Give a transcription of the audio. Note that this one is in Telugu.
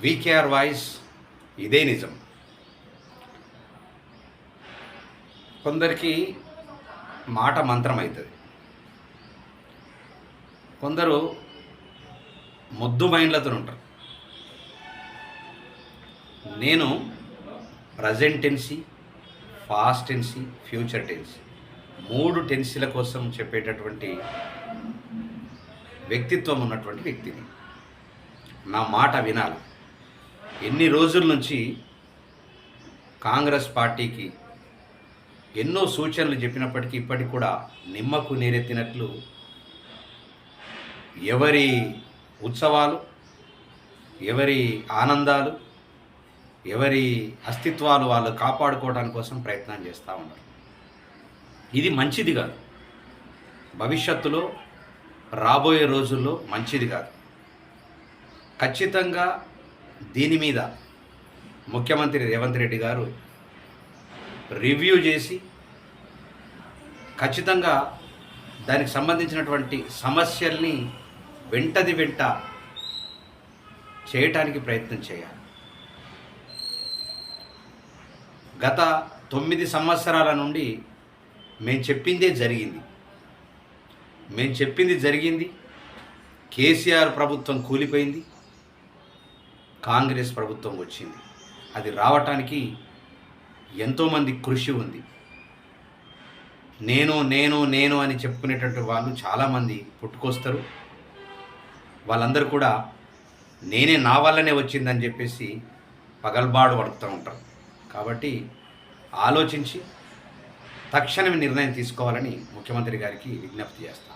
వీకేఆర్ వాయిస్ ఇదే నిజం. కొందరికి మాట మంత్రం అవుతుంది. కొందరు మొద్దు మైండ్లతో ఉంటారు. నేను present Tennessee, past Tennessee, future Tennessee 3 టెన్సీల కోసం చెప్పేటటువంటి వ్యక్తిత్వం ఉన్నటువంటి వ్యక్తిని. నా మాట వినాలి. ఎన్ని రోజుల నుంచి కాంగ్రెస్ పార్టీకి ఎన్నో సూచనలు చెప్పినప్పటికీ ఇప్పటికి కూడా నిమ్మకు నీరెత్తినట్లు ఎవరి ఉత్సవాలు, ఎవరి ఆనందాలు, ఎవరి అస్తిత్వాలు వాళ్ళు కాపాడుకోవడానికి కోసం ప్రయత్నం చేస్తూ ఉన్నారు. ఇది మంచిది కాదు. భవిష్యత్తులో రాబోయే రోజుల్లో మంచిది కాదు. ఖచ్చితంగా దీని మీద ముఖ్యమంత్రి రేవంత్ రెడ్డి గారు రివ్యూ చేసి ఖచ్చితంగా దానికి సంబంధించినటువంటి సమస్యల్ని వెంట చేయటానికి ప్రయత్నం చేయాలి. గత 9 సంవత్సరాల నుండి మేము చెప్పింది జరిగింది. కేసీఆర్ ప్రభుత్వం కూలిపోయింది, కాంగ్రెస్ ప్రభుత్వం వచ్చింది. అది రావటానికి ఎంతోమంది కృషి ఉంది. నేను అని చెప్పుకునేటటువంటి వాళ్ళు చాలామంది పుట్టుకొస్తారు. వాళ్ళందరూ కూడా నేనే, నా వల్లనే వచ్చిందని చెప్పేసి పగల్బాడు పడుతూ ఉంటారు. కాబట్టి ఆలోచించి తక్షణమే నిర్ణయం తీసుకోవాలని ముఖ్యమంత్రి గారికి విజ్ఞప్తి చేస్తాను.